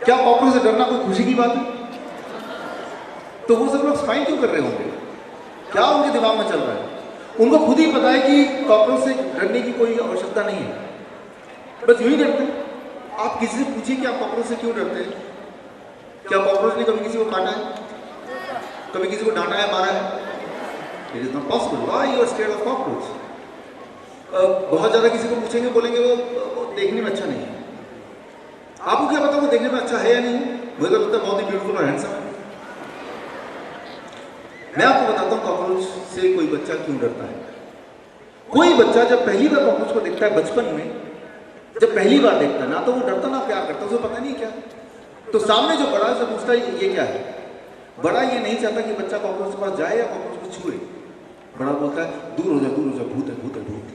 क्या कॉकरोच से डरना कोई खुशी की बात है? तो वो सब लोग स्माइल क्यों कर रहे होंगे? क्या उनके दिमाग में चल रहा है? उनको खुद ही पता है कि कॉकरोच से डरने की कोई आवश्यकता नहीं है, बस यूं ही डरते हैं। आप किसी से पूछिए कि आप कॉकरोच से क्यों डरते हैं? क्या कॉकरोच ने कभी किसी को काटा है? कभी किसी को डांटा है, मारा है? It is not possible. Why you are scared of cockroach? बहुत ज्यादा किसी को पूछेंगे, बोलेंगे वो देखने में अच्छा नहीं है। आपको क्या पता वो देखने में अच्छा है या नहीं? मुझे तो लगता है बहुत ही ब्यूटीफुल और हैंडसम है। मैं आपको बताता हूँ कॉकरोच से कोई बच्चा क्यों डरता है। कोई बच्चा जब पहली बार कॉकरोच को देखता है बचपन में, जब पहली बार देखता है ना, तो वो डरता ना प्यार करता, उसे पता नहीं क्या। तो सामने जो बड़ा से पूछता है ये क्या है, बड़ा ये नहीं चाहता कि बच्चा कॉकरोच के पास जाए या कॉकरोच को छुए। बड़ा बोलता है दूर हो जा, दूर हो जा, भूत है, भूत है, भूत।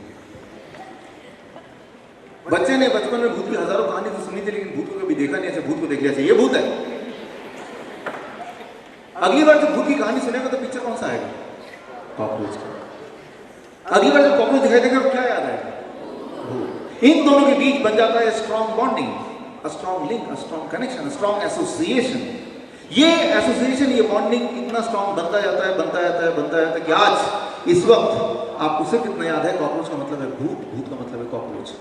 बच्चे ने बचपन में भूत की हजारों कहानी तो सुनी थी, लेकिन भूत को कभी देखा नहीं। ऐसे भूत को देख लिया, ये भूत है। अगली बार जब भूत की कहानी सुनेगा तो पिक्चर कौन सा आएगा? कॉकरोच का। अगली बार जब कॉकरोच दिखाई देगा तो क्या याद आएगा? भूत। इन दोनों के बीच बन जाता है strong bonding, a strong link, a strong connection, a strong association. ये एसोसिएशन, ये बॉन्डिंग इतना स्ट्रॉन्ग बनता जाता है, बनता जाता है, बनता जाता है कि आज इस वक्त आपको सिर्फ इतना याद है, कॉकरोच का मतलब है भूत, भूत का मतलब है कॉकरोच।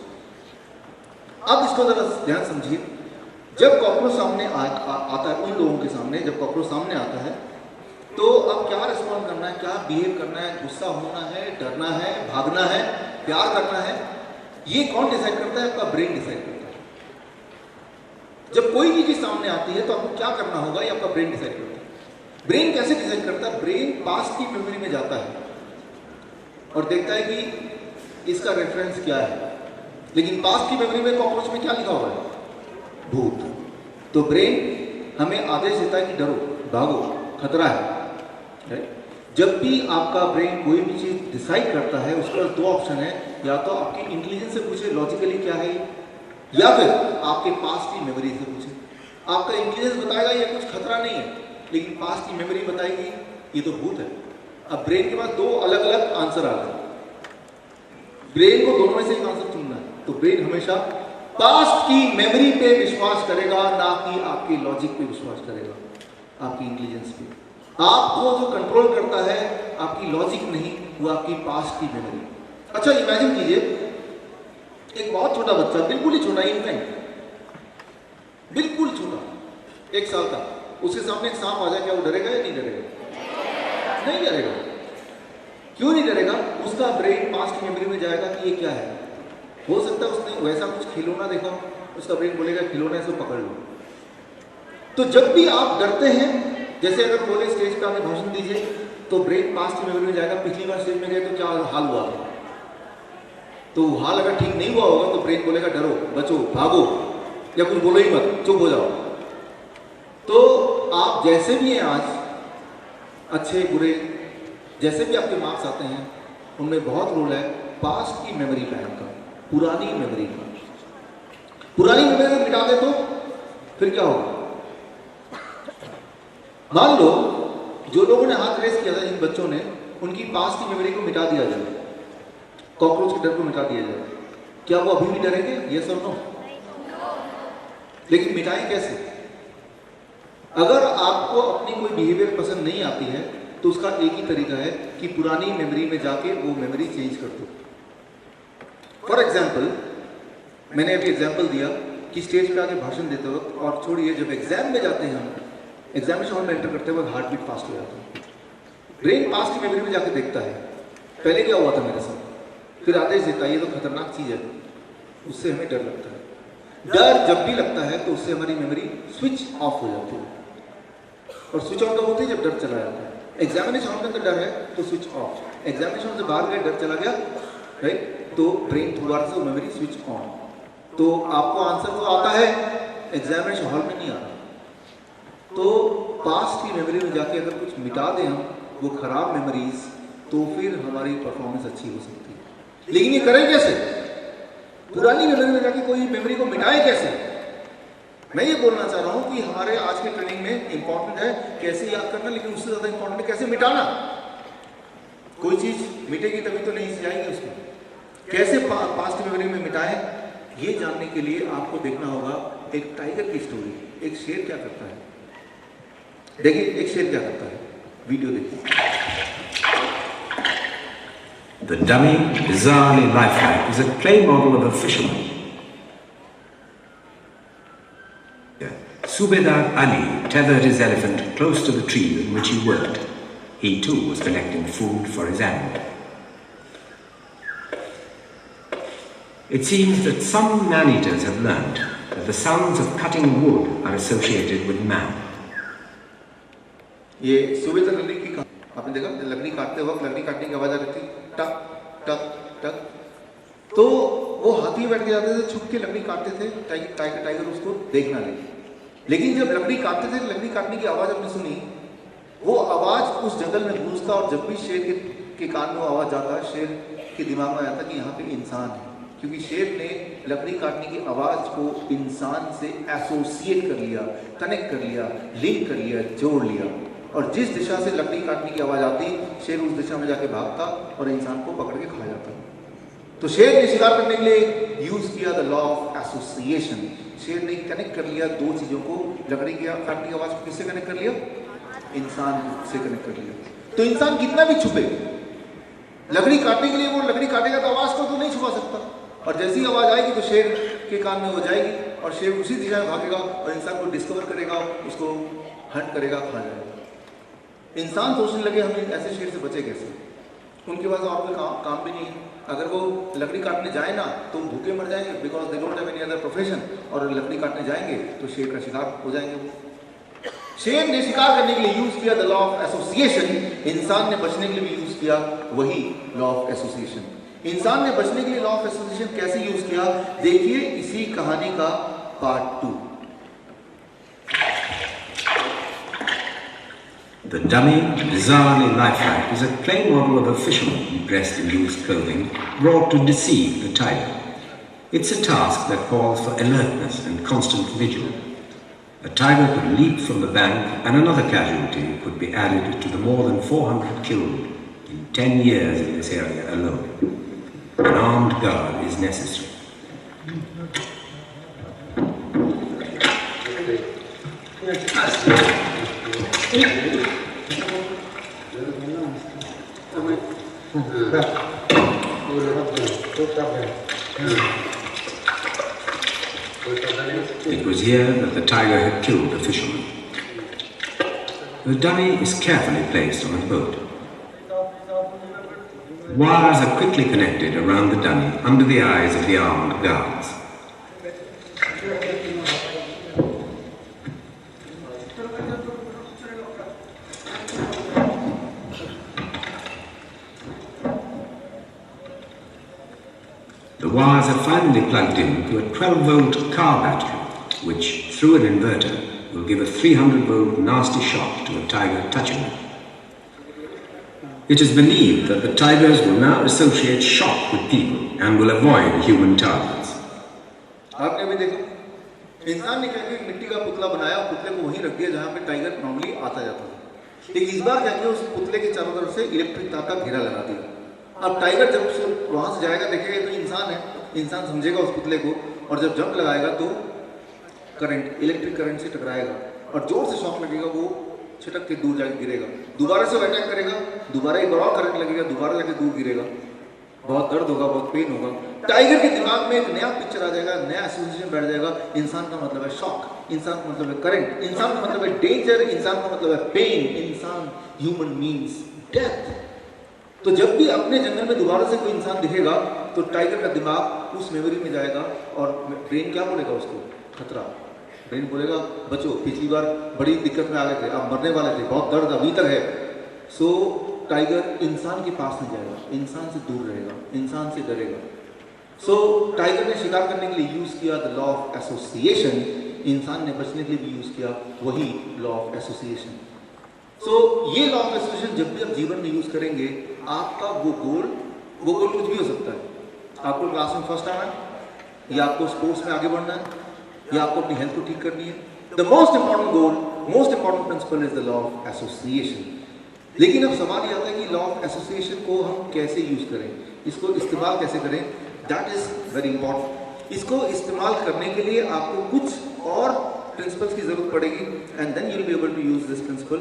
अब इसको जरा ध्यान समझिए। जब कॉकरोच सामने आता है, उन लोगों के सामने जब कॉकरोच सामने आता है, तो अब क्या रिस्पॉन्ड करना है, क्या बिहेव करना है? गुस्सा होना है, डरना है, भागना है, प्यार करना है? ये कौन डिसाइड करता है? आपका ब्रेन डिसाइड करता है। जब कोई भी चीज सामने आती है तो आपको क्या करना होगा, ये आपका ब्रेन डिसाइड करता है। ब्रेन कैसे डिसाइड करता है? ब्रेन पास्ट की मेमोरी में जाता है और देखता है कि इसका रेफरेंस क्या है। लेकिन पास्ट की मेमोरी में कॉकरोच में क्या लिखा हुआ है? भूत। तो ब्रेन हमें आदेश देता है कि डरो, भागो, खतरा है। जब भी आपका ब्रेन कोई भी चीज डिसाइड करता है, उसका दो ऑप्शन है, या तो आपकी इंटेलिजेंस से पूछे लॉजिकली क्या है, या फिर आपके पास्ट की मेमोरी से पूछे। आपका इंटेलिजेंस बताएगा ये कुछ खतरा नहीं है, लेकिन पास्ट की मेमोरी बताएगी ये तो भूत है। अब ब्रेन के पास दो अलग अलग आंसर आ गए, ब्रेन को दोनों में से एक आंसर चुनना है। तो ब्रेन हमेशा पास्ट की मेमोरी पे विश्वास करेगा, ना कि आपके लॉजिक पे विश्वास करेगा, आपकी इंटेलिजेंस पे। आपको जो कंट्रोल करता है आपकी लॉजिक नहीं, वो आपकी पास्ट की मेमोरी। अच्छा इमेजिन कीजिए, एक बहुत छोटा बच्चा, बिल्कुल ही छोटा, इन्फेंट, बिल्कुल छोटा, 1 साल का, उसके सामने एक सांप आ जाए, क्या वो डरेगा या नहीं डरेगा? नहीं डरेगा। क्यों नहीं डरेगा? उसका ब्रेन पास्ट की मेमोरी में जाएगा कि ये क्या है। हो सकता है उसने वैसा कुछ खिलौना देखा, उसका ब्रेन बोलेगा खिलौना है, इसको पकड़ लो। तो जब भी आप डरते हैं, जैसे अगर बोले स्टेज पे आके भाषण दीजिए, तो ब्रेन पास्ट की मेमोरी में जाएगा, पिछली बार स्टेज में गए तो क्या हाल हुआ था। तो हाल अगर ठीक नहीं हुआ होगा तो ब्रेन बोलेगा डरो, बचो, भागो, या कुछ बोलो ही मत, चुप हो जाओ। तो आप जैसे भी हैं आज, अच्छे बुरे, जैसे भी आपके मार्क्स आते हैं, उनमें बहुत रोल है पास्ट की मेमोरी बैंक का, पुरानी मेमोरी का। पुरानी मेमोरी को मिटा दे तो फिर क्या होगा? मान लो जो लोगों ने हाथ रेस किया था, जिन बच्चों ने, उनकी पास्ट की मेमोरी को मिटा दिया जाए, कॉकरोच के डर को मिटा दिया जाए, क्या वो अभी भी डरेंगे? यस और नो? लेकिन मिटाएं कैसे? अगर आपको अपनी कोई बिहेवियर पसंद नहीं आती है तो उसका एक ही तरीका है कि पुरानी मेमोरी में जाके वो मेमोरी चेंज कर दो। फॉर एग्जाम्पल, मैंने अभी एग्जाम्पल दिया कि स्टेज पे आके भाषण देते वक्त, और छोड़िए जब एग्जाम में जाते हैं हम, एग्जामिनेशन हॉल में एंटर करते वक्त हार्ट बीट फास्ट हो जाता है। ब्रेन पास्ट की मेमोरी में जाके देखता है पहले क्या हुआ था मेरे साथ, फिर आदेश देता है ये तो खतरनाक चीज है, उससे हमें डर लगता है। डर जब भी लगता है तो उससे हमारी मेमोरी स्विच ऑफ हो जाती है, और स्विच ऑन कब होती है? जब डर चला जाता है। एग्जामिनेशन हॉल के अंदर डर है तो स्विच ऑफ, एग्जामिनेशन से बाहर गए डर चला गया, राइट, तो ब्रेन दोबारा से मेमोरी स्विच ऑन। तो आपको आंसर तो आता है, एग्जामिनेशन हॉल में नहीं आ रहा। तो पास्ट की मेमोरी में जाके अगर कुछ मिटा दें हम, वो खराब मेमोरीज, तो फिर हमारी परफॉर्मेंस अच्छी हो सकती है। लेकिन ये करें कैसे? पुरानी मेमोरी में जाके कोई मेमोरी को मिटाए कैसे? मैं ये बोलना चाह रहा हूं कि हमारे आज के ट्रेनिंग में इंपॉर्टेंट है कैसे याद करना, लेकिन उससे ज्यादा इंपॉर्टेंट है कैसे मिटाना। कोई चीज मिटेगी तभी तो नहीं जाएगी उसमें। कैसे पास्ट मेमोरी में मिटाएं, ये जानने के लिए आपको देखना होगा एक टाइगर की स्टोरी। एक शेर क्या करता है, देखिए एक शेर क्या करता है, वीडियो देखिए। The dummy, bizarrely lifelike, is a clay model of a fisherman. Subedar Ali tethered his elephant close to the tree in which he worked. He too was collecting food for his animal. It seems that some man-eaters have learned that the sounds of cutting wood are associated with man. ये सुबेदार अली की आपने देखा, लकड़ी काटते वक्त लकड़ी काटने की आवाज आ रही थी, टक टक टक। तो वो हाथी बैठ के जाते थे, छुप के लकड़ी काटते थे, टाइगर उसको देखना नहीं। लेकिन जब लकड़ी काटते थे, लकड़ी काटने की आवाज आपने सुनी, वो आवाज उस जंगल में गूंजता, और जब भी शेर के कान में आवाज जाता, शेर के दिमाग में आता कि यहाँ पे इंसान है, क्योंकि शेर ने लकड़ी काटने की आवाज को इंसान से एसोसिएट कर लिया, कनेक्ट कर लिया, लिंक कर लिया, जोड़ लिया। और जिस दिशा से लकड़ी काटने की आवाज आती, शेर उस दिशा में जाके भागता और इंसान को पकड़ के खा जाता। तो शेर ने शिकार करने के लिए यूज किया द लॉ ऑफ एसोसिएशन। शेर ने कनेक्ट कर लिया दो चीजों को, लकड़ी की काटने की आवाज को किससे कनेक्ट कर लिया, इंसान से कनेक्ट कर लिया। तो इंसान कितना भी छुपे, लकड़ी काटने के लिए वो लकड़ी काटेगा तो आवाज को तो नहीं छुपा सकता, और जैसी आवाज आएगी तो शेर के कान में हो जाएगी, और शेर उसी दिशा में भागेगा और इंसान को डिस्कवर करेगा, उसको हंट करेगा, खा जाएगा। इंसान सोचने लगे हमें ऐसे शेर से बचे कैसे, उनके पास और कोई काम भी नहीं है। अगर वो लकड़ी काटने जाए ना तो भूखे मर जाएंगे, because they don't have any other profession, और लकड़ी काटने जाएंगे तो शेर का शिकार हो जाएंगे वो। शेर ने शिकार करने के लिए यूज किया द लॉ ऑफ एसोसिएशन, इंसान ने बचने के लिए भी यूज किया वही लॉ ऑफ एसोसिएशन। इंसान ने बचने के लिए लॉ ऑफ एसोसिएशन कैसे यूज किया, देखिए इसी कहानी का part 2। The dummy, bizarrely lifelike, is a clay model of a fisherman dressed in loose clothing, brought to deceive the tiger. It's a task that calls for alertness and constant vigil. A tiger could leap from the bank, and another casualty could be added to the more than 400 killed in 10 years in this area alone. An armed guard is necessary. It was here that the tiger had killed the fisherman. The dummy is carefully placed on a boat. Wires are quickly connected around the dummy under the eyes of the armed guards. The wires are finally plugged in to a 12-volt car battery, which, through an inverter, will give a 300-volt nasty shock to a tiger touching it. It is believed that the tigers will now associate shock with people and will avoid human targets. आपने भी देखा, इंसान ने क्या किया, मिट्टी का पुतला बनाया, पुतले को वहीं रख दिया जहाँ पे टाइगर नॉर्मली आता जाता था। लेकिन इस बार क्या किया, उस पुतले के चारों तरफ से इलेक्ट्रिक तार का घेरा लगा दिया। अब टाइगर जब वहां से जाएगा, देखेगा तो इंसान है, इंसान समझेगा उस पुतले को, और जब जंप लगाएगा तो करंट, इलेक्ट्रिक करंट से टकराएगा और जोर से शॉक लगेगा, वो छिटक के दूर जाके गिरेगा। दोबारा से वो अटैक करेगा, दोबारा एक और करंट लगेगा, दोबारा जाके दूर गिरेगा, बहुत दर्द होगा, बहुत पेन होगा। टाइगर के दिमाग में एक नया पिक्चर आ जाएगा, नया एसोसिएशन बैठ जाएगा। इंसान का मतलब है शॉक, इंसान का मतलब है करंट, इंसान का मतलब है डेंजर, इंसान का मतलब है पेन, इंसान, ह्यूमन मीन्स डेथ। तो जब भी अपने जंगल में दोबारा से कोई इंसान दिखेगा तो टाइगर का दिमाग उस मेमोरी में जाएगा, और ब्रेन क्या बोलेगा उसको, खतरा। ब्रेन बोलेगा बचो, पिछली बार बड़ी दिक्कत में आ गए थे, आप मरने वाले थे, बहुत दर्द अभी तक है। सो टाइगर इंसान के पास नहीं जाएगा, इंसान से दूर रहेगा, इंसान से डरेगा। सो टाइगर ने शिकार करने के लिए यूज किया द लॉ ऑफ एसोसिएशन, इंसान ने बचने के लिए भी यूज किया वही लॉ ऑफ एसोसिएशन। सो ये लॉ ऑफ एसोसिएशन जब भी आप जीवन में यूज करेंगे, आपका वो गोल कुछ भी हो सकता है। आपको क्लास में फर्स्ट आना है, या आपको स्पोर्ट्स में आगे बढ़ना है, या आपको अपनी हेल्थ को ठीक करनी है। The most important goal, most important principle is the law of association. लेकिन अब सवाल ये आता है कि लॉ ऑफ एसोसिएशन को हम कैसे यूज करें, इसको इस्तेमाल कैसे करें, दैट इज वेरी इंपॉर्टेंट। इसको इस्तेमाल करने के लिए आपको कुछ और प्रिंसिपल्स की जरूरत पड़ेगी and then you will be able to use this principle.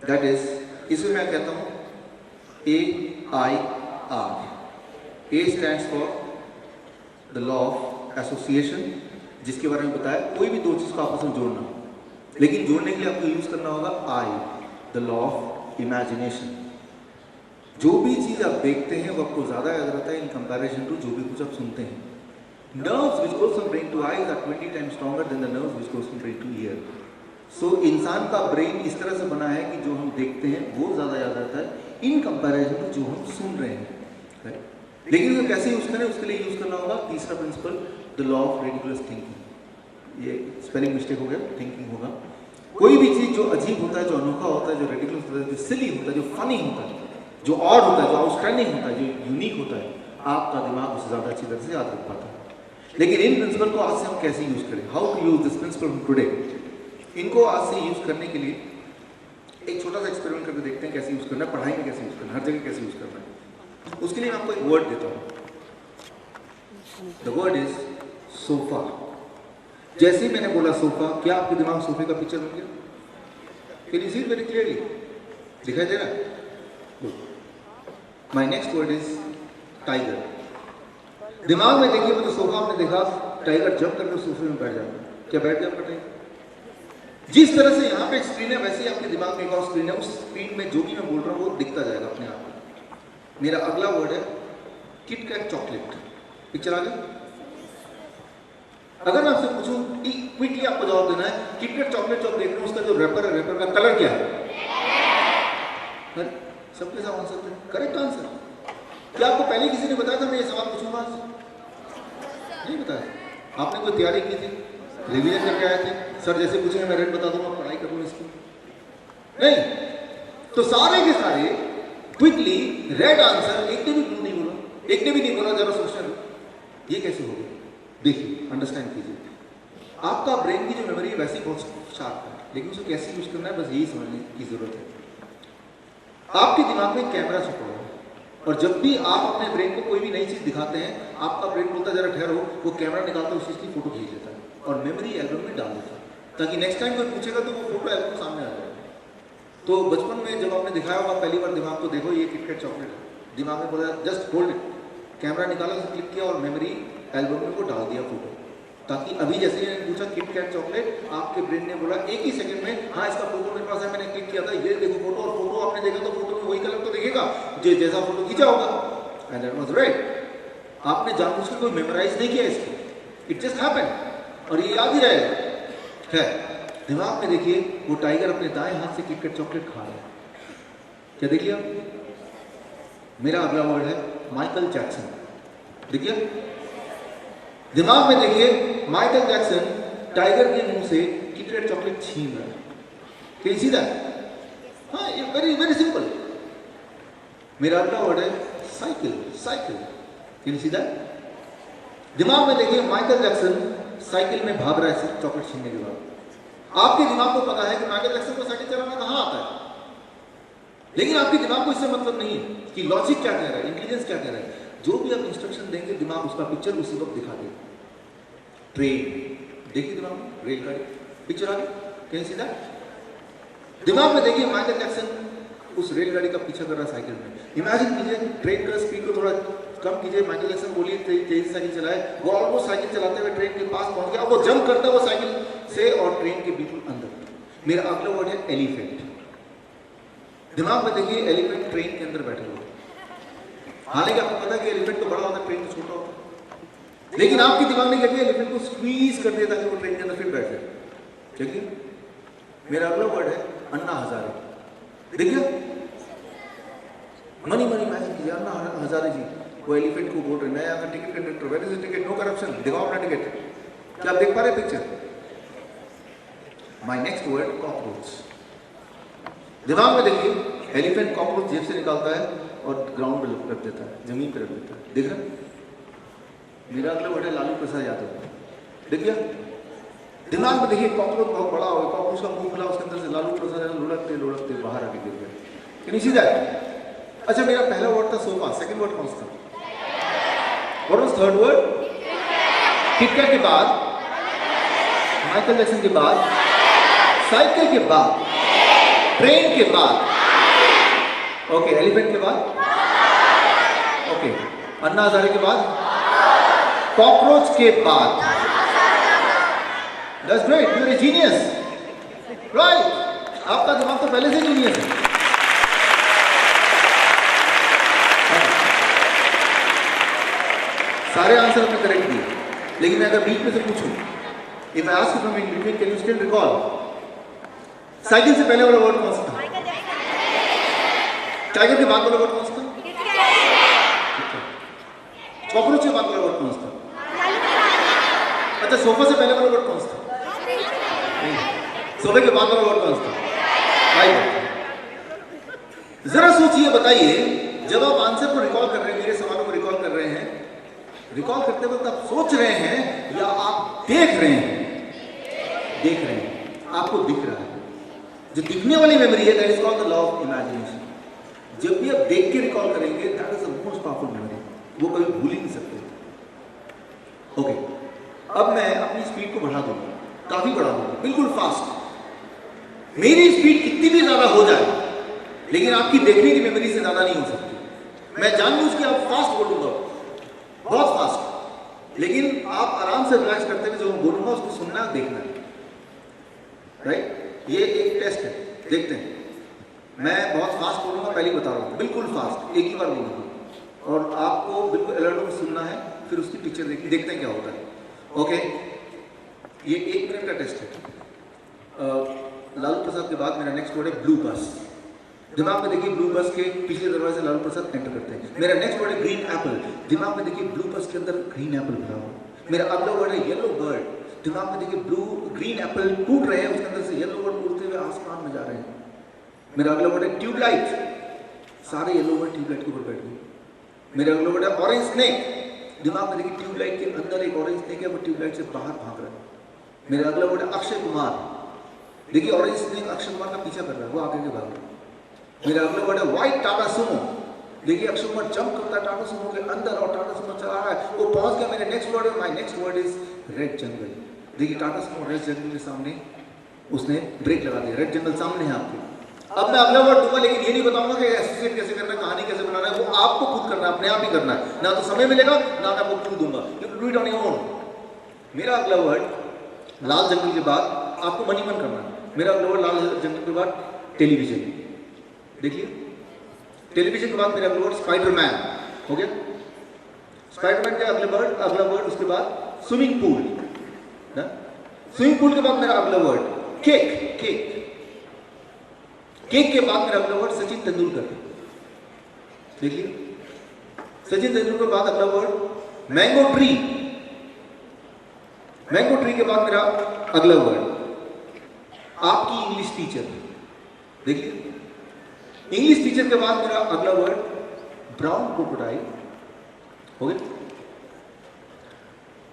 That is, इसमें मैं कहता हूं AIR। A stands for the law of association, जिसके बारे में बताया कोई भी दो चीज को आपस में जोड़ना, लेकिन जोड़ने के लिए आपको यूज करना होगा I, the law of imagination. जो भी चीज आप देखते हैं वो आपको ज्यादा याद रहता है इन कंपैरिजन टू जो भी कुछ आप सुनते हैं। Nerves which goes from brain to eyes are 20 times stronger than the nerves which goes from brain to ear. So इंसान का ब्रेन इस तरह से बना है कि जो हम देखते हैं वो ज्यादा याद रहता है इन कंपैरिजन टू जो हम सुन रहे हैं। लेकिन इसको कैसे यूज करें, उसके लिए यूज करना होगा तीसरा principle, the law of ridiculous thinking. ये स्पेलिंग मिस्टेक हो गया, थिंकिंग होगा। कोई भी चीज जो अजीब होता है, जो अनोखा होता है, जो रेडिकुलस होता है, जो सिली होता है, जो फनी होता है, जो ऑड होता है, जो आउटस्टैंडिंग होता है, जो यूनिक होता है, आपका दिमाग उसे ज्यादा अच्छी तरह से याद रख पाता है। लेकिन इन प्रिंसिपल को आज से हम कैसे यूज करें, how to use this principle today. इनको आज से यूज करने के लिए एक छोटा सा एक्सपेरिमेंट करके देखते हैं कैसे यूज करना है, पढ़ाई में कैसे यूज करना है, हर जगह कैसे यूज करना है। उसके लिए मैं आपको एक वर्ड देता हूं, द वर्ड इज सोफा। जैसे ही मैंने बोला सोफा, क्या आपके दिमाग सोफे का पिक्चर बन गया? Can you see it very clearly? दिखाई दे रहा है? My next word is tiger. दिमाग में देखिए, वो जो सोफा आपने देखा, टाइगर जंप करके सोफे में बैठ जाता है। क्या बैठ गया आपका टाइगर? जिस तरह से यहाँ पे स्क्रीन है, वैसे ही आपके दिमाग में एक और स्क्रीन है। उस स्क्रीन में जो भी मैं बोल रहा हूँ वो दिखता जाएगा अपने आप। मेरा अगला वर्ड है किटकैट चॉकलेट। पिक्चर आ गई? अगर मैं आपसे पूछूं, क्विकली आपको जवाब देना है, किटकैट चॉकलेट जो आप देख रहे हैं उसका जो रैपर है, रैपर का कलर क्या है? सबके साथ आंसर थे, करेक्ट आंसर। क्या आपको पहले किसी ने बताया था मैं ये सवाल पूछूंगा आज? नहीं बताया। आपने कोई तैयारी की थी, रिवीजन करके आए थे? सर जैसे पूछेंगे मैं रेड बता दूंगा, पढ़ाई करूंगा इसकी? नहीं। तो सारे के सारे क्विकली रेड आंसर, एक ने भी ब्लू नहीं बोला, एक ने भी नहीं बोला। जरा सोचना, ये कैसे हो गया? देखिए, अंडरस्टैंड कीजिए। आपका ब्रेन की जो मेमोरी है वैसे ही बहुत शार्प है, लेकिन उसे कैसे यूज करना है बस यही समझने की जरूरत है। आपके दिमाग में कैमरा छुपा हुआ है, और जब भी आप अपने ब्रेन को कोई भी नई चीज दिखाते हैं, आपका ब्रेन बोलता है जरा ठहरो, वो कैमरा निकालता है, उस चीज की फोटो खींच लेता है और मेमोरी एल्बम में डाल देता है, ताकि नेक्स्ट टाइम कोई पूछेगा तो वो फोटो एल्बम सामने आ जाएगा। तो बचपन में जब आपने दिखाया होगा पहली बार दिमाग को, देखो ये किटकैट चॉकलेट है, दिमाग में बोला जस्ट होल्ड इट, कैमरा निकाला, उसे क्लिक किया और मेमोरी एल्बम में वो डाल दिया फोटो, ताकि अभी जैसे ही मैंने पूछा किटकैट चॉकलेट, आपके ब्रेन ने बोला एक ही सेकंड में, हाँ इसका फोटो मेरे पास है, मैंने क्लिक किया था, ये देखो फोटो, और फोटो आपने देखा तो फोटो में वही कलर तो दिखेगा जैसा फोटो खींचा होगा। And that was right. आपने जानबूझकर कोई मेमोराइज नहीं किया इसको, इट जस्ट हैपेंड, और ये याद ही रहेगा। है दिमाग में देखिए, वो टाइगर अपने दाएं हाथ से किटकैट चॉकलेट खा रहा है। क्या देखिए आप? मेरा अगला वर्ड है माइकल जैक्सन। देखिए दिमाग में देखिए, माइकल जैक्सन टाइगर के मुंह से किटकैट चॉकलेट छीन रहा है। Can you see that? हाँ, ये वेरी वेरी सिंपल। मेरा अगला वर्ड है cycle. Cycle, can you see that? दिमाग में देखिए, माइकल जैक्सन साइकिल में भाग रहा है चॉकलेट छीनने के बाद। आपके दिमाग को पता है कि माइकल जैक्सन को साइकिल चलाना कहाँ आता है, लेकिन आपके दिमाग को इससे मतलब नहीं है कि लॉजिक क्या कह रहा है, इंटेलिजेंस क्या कह रहा है। जो भी आप इंस्ट्रक्शन देंगे, दिमाग उसका पिक्चर उसी वक्त दिखा देगा। ट्रेन देखिए, दिमाग में रेलगाड़ी पिक्चर आ गई, कैन यू सी दैट? दिमाग में देखिए, माइकल जैक्सन उस रेलगाड़ी का पीछा कर रहा है साइकिल में। इमेजिन कीजिए, ट्रेन का स्पीड को थोड़ा कम कीजिए, माइकल जैक्सन बोलिए तेजी से साइकिल चलाए, वो ऑलमोस्ट साइकिल चलाते हुए ट्रेन के पास पहुंच गया, वो जंप करता है वो साइकिल से और ट्रेन के बिल्कुल अंदर। मेरा अगला वर्ड है एलिफेंट। दिमाग में देखिए, एलिफेंट ट्रेन के अंदर बैठे हुए। हालांकि आपको पता है कि एलिफेंट तो बड़ा होता है, ट्रेन तो छोटा होता है, लेकिन आपके दिमाग ने क्या किया, एलिफेंट को स्क्वीज कर दिया ताकि वो ट्रेन के अंदर फिर बैठ जाए। देखिए मेरा अगला वर्ड है अन्ना हजारे। देखिए मनी मनी मैजिक कीजिए, अन्ना हजारे जी वो एलिफेंट को बोल रहे, मैं यहाँ ticket conductor, where is the ticket, no corruption, दिखाओ अपना टिकट। क्या आप देख पा रहे picture? My next word cockroach. दिमाग में देखिए, एलिफेंट कॉकरोच जेब से निकालता है और ग्राउंड पे रख देता है, जमीन पे रख देता है। देख रहे? मेरा अगला वर्ड है लालू प्रसाद यादव। देखिए दिमाग में देखिए, कॉकरोच बहुत बड़ा होगा, कॉकरोच का मुंह खुला, उसके अंदर से लालू प्रसाद लुढ़कते लुढ़कते बाहर आके गिर गए। Can you see that? अच्छा, मेरा पहला वर्ड था सोफा, सेकंड वर्ड कौन सा था? What was third word? KitKat के बाद, माइकल जैक्सन के बाद, साइकिल के बाद, ट्रेन के बाद, ओके, एलिफेंट के बाद, ओके, अन्ना हजारे के बाद, कॉकरोच के बाद। That's great, you're a genius, right? आपका दिमाग तो पहले से जीनियस है। सारे आंसर आपने करेक्ट दिए, लेकिन मैं अगर बीच में से पूछूं, if I ask you from in between, can you still recall? Cycle से पहले वाला वर्ड कौन सा था? टाइगर के बाद वाला वर्ड कौन सा था? कॉकरोच के बाद वाला वर्ड कौन सा था? अच्छा, सोफा से पहले वाला वर्ड कौन सा था? सोफे के बाद वाला वर्ड कौन सा था? जरा सोचिए, बताइए, जब आप आंसर को रिकॉल कर रहे हैं, मेरे सवालों को रिकॉल कर रहे हैं, रिकॉल करते वक्त आप सोच रहे हैं या आप देख रहे हैं? देख रहे हैं, आपको दिख रहा है। जो दिखने वाली मेमोरी है, that is called the law of imagination. जब भी आप देख के रिकॉल करेंगे, that is the most powerful memory, वो कभी भूल ही नहीं सकते। ओके, अब मैं अपनी स्पीड को बढ़ा दूंगा, काफी बढ़ा दूंगा, बिल्कुल फास्ट। मेरी स्पीड कितनी भी ज्यादा हो जाए, लेकिन आपकी देखने की मेमोरी से ज्यादा नहीं हो सकती। मैं जानबूझ के आप फास्ट बोलूंगा, बहुत फास्ट, लेकिन आप आराम से रिलैक्स करते हुए जो मैं बोलूंगा उसको सुनना है, देखना है, राइट? ये एक टेस्ट है, देखते हैं। मैं बहुत फास्ट बोलूंगा, पहले बता रहा हूँ, बिल्कुल फास्ट, एक ही बार बोलूंगा, और आपको बिल्कुल अलर्ट होकर सुनना है, फिर उसकी पिक्चर देखते हैं क्या होता है। ओके, ये 1 मिनट का टेस्ट है। लालू प्रसाद के बाद मेरा नेक्स्ट वर्ड है ब्लू बस। दिमाग में देखिए, ब्लू बस के पिछले दरवाजे से लालू प्रसाद एंटर करते हैं। मेरा नेक्स्ट वर्ड है ग्रीन एप्पल। दिमाग में देखिए, ब्लू बस के अंदर ग्रीन एप्पल भरा हुआ। मेरा अगला वर्ड है येलो बर्ड। दिमाग में देखिए, ग्रीन एप्पल टूट रहे हैं, उसके अंदर से येलो बर्ड उड़ते हुए आसमान में जा रहे हैं। मेरा अगला वर्ड है ट्यूबलाइट। सारे येलो बर्ड ट्यूबलाइट के ऊपर बैठ गए। मेरा अगला वर्ड है ऑरेंज स्नेक। दिमाग में देखिए, ट्यूबलाइट के अंदर एक ऑरेंज स्नेक है, वो ट्यूबलाइट से बाहर भाग रहा है। मेरा अगला वर्ड है अक्षय कुमार। देखिए, ऑरेंज स्नेक अक्षय कुमार का पीछा कर रहा है, वो आगे के भाग रहा है। मेरा अगला वर्ड है व्हाइट टाटा सुमो। देखिए, अक्षय कुमार जंप करता है टाटा सुमो के अंदर और टाटा सुमो चला रहा है, वो पहुंच गया। मेरा नेक्स्ट वर्ड है, my next word is red jungle. देखिए, टाटा सुमो रेड जंगल के सामने उसने ब्रेक लगा दिया, रेड जंगल सामने है आपके। अब मैं अगला वर्ड दूंगा, लेकिन ये नहीं बताऊंगा कि एसोसिएट कैसे करना है, कहानी कैसे बनाना है, वो आपको खुद करना है, अपने आप ही करना है। ना तो समय मिलेगा, ना मैं आपको क्लू दूंगा, you do it on your own. मेरा अगला वर्ड लाल जंगल के बाद आपको मनी मन करना है। मेरा अगला वर्ड लाल जंगल के बाद टेलीविजन। देखिए, टेलीविजन के बाद मेरा अगला वर्ड स्पाइडरमैन हो गया। स्पाइडरमैन का अगला वर्ड उसके बाद स्विमिंग पूल ना। स्विमिंग पूल के बाद मेरा अगला वर्ड केक। केक के बाद मेरा अगला वर्ड सचिन तेंदुलकर। देखिए, सचिन तेंदुलकर के बाद अगला word mango tree. Mango tree के बाद मेरा अगला वर्ड आपकी इंग्लिश टीचर। देखिए, इंग्लिश टीचर के बाद मेरा अगला वर्ड ब्राउन क्रोकोडाइल हो गया।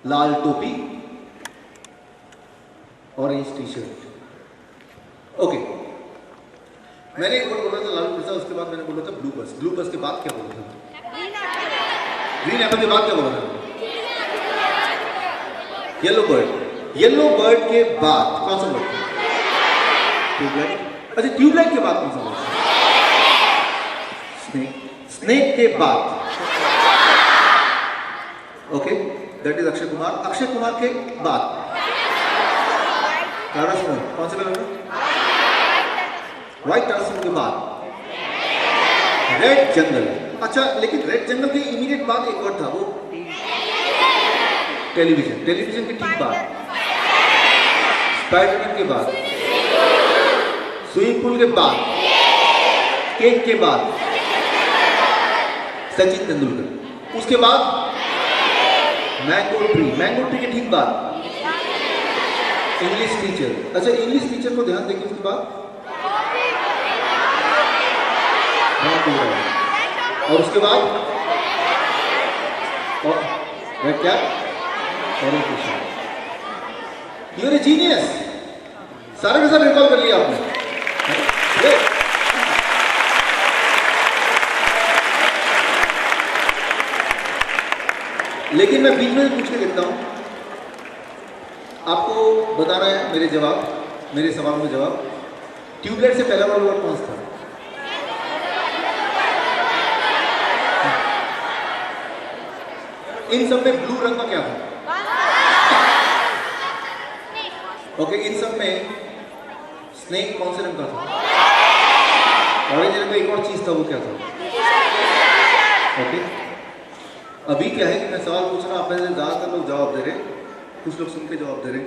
लाल टोपी, ऑरेंज टी शर्ट। ओके, मैंने एक वर्ड बोला था लालू प्रसाद, उसके बाद मैंने बोला था ब्लू बस। ब्लू बस के बाद क्या बोला था? ग्रीन एप्पल के बाद क्या बोला था? Yellow bird. येलो बर्ड के बाद कौन सा वर्ड? ट्यूबलाइट। अच्छा, ट्यूबलाइट के बाद कौन सा वर्ड? स्नेक। स्नेक के बाद okay, that is Akshay Kumar. Akshay Kumar के बाद टाटा सुमो। कौन से कलर में? व्हाइट टाटा सुमो के बाद रेड जंगल। अच्छा, लेकिन रेड जंगल के इमीडिएट बाद एक वर्ड था, वो टेलीविजन। टेलीविजन के ठीक बाद स्पाइडरमैन के बाद स्विमिंग पूल के बाद केक के बाद सचिन तेंदुलकर। उसके बाद मैंगो ट्री। मैंगो ट्री के ठीक बाद इंग्लिश टीचर। अच्छा, इंग्लिश टीचर को ध्यान देखिए, उसके बाद और उसके बाद और क्या? Orange T shirt. You are a genius. सारे के सारे रिकॉल कर लिया आपने। लेकिन मैं बीच में पूछ के देखता हूं, आपको बताना है मेरे सवाल में जवाब। ट्यूबलाइट से पहला वाला वर्ड कौन सा था? इन सब में ब्लू रंग का क्या था? ओके, इन सब में स्नेक कौन से रंग का था? ऑरेंज रंग का एक और चीज था, वो क्या था? ओके, अभी क्या है कि मैं सवाल पूछ रहा हूं, आप में से ज्यादातर लोग जवाब दे रहे, कुछ लोग सुन के जवाब दे रहे,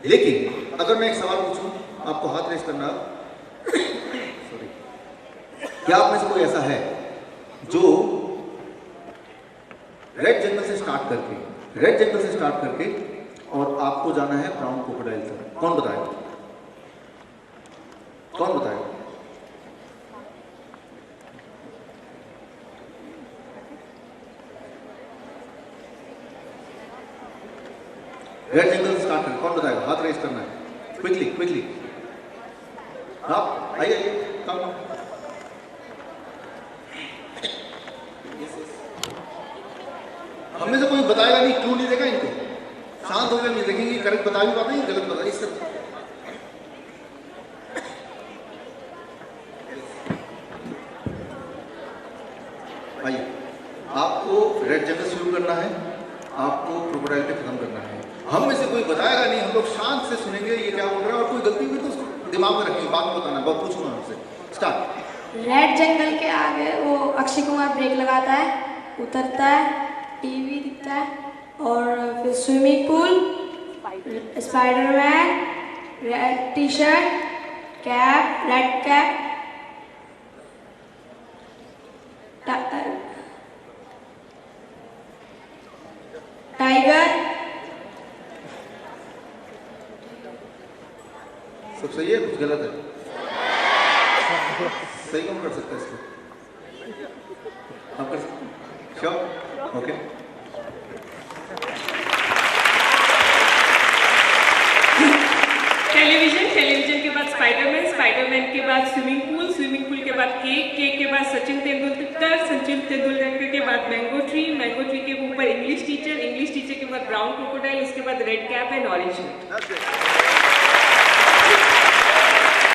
लेकिन अगर मैं एक सवाल पूछूं, आपको हाथ रेस करना। सॉरी, क्या आप में से कोई ऐसा है जो रेड जंगल से स्टार्ट करके और आपको जाना है ब्राउन क्रोकोडाइल तक? कौन बताएगा? रेड जंगल से स्टार्ट करें, कौन बताएगा? हाथ रेस करना है, क्विकली। आप आइए, कम। हमें से कोई बताएगा नहीं, क्लू नहीं देगा इनको, शांत हो गए, नहीं देखेंगे करेक्ट बता भी पाते हैं, गलत बता इससे। आइए, आपको रेड जंगल शुरू करना है, आपको क्रोकोडाइल पे खत्म करना है। हम में से कोई बताएगा नहीं, हम लोग शांत से सुनेंगे ये क्या बोल रहा है, और कोई गलती हुई तो उसको दिमाग में रखेंगे, बाद में बताना, बहुत पूछूंगा हमसे। स्टार्ट। रेड जंगल के आगे वो अक्षय कुमार ब्रेक लगाता है, उतरता है, टीवी दिखता है, और फिर swimming pool, Spiderman, red T shirt, cap, red cap, tiger. सब सही है, कुछ गलत है? सही कौन कर सकता है इसको? आप कर सकते? श्योर? ओके। टेलीविजन के बाद स्पाइडरमैन के बाद स्विमिंग पूल के बाद केक के बाद सचिन तेंदुलकर के बाद मैंगो ट्री के ऊपर इंग्लिश टीचर के बाद ब्राउन क्रोकोडाइल, उसके बाद रेड कैप एंड ऑरेंज।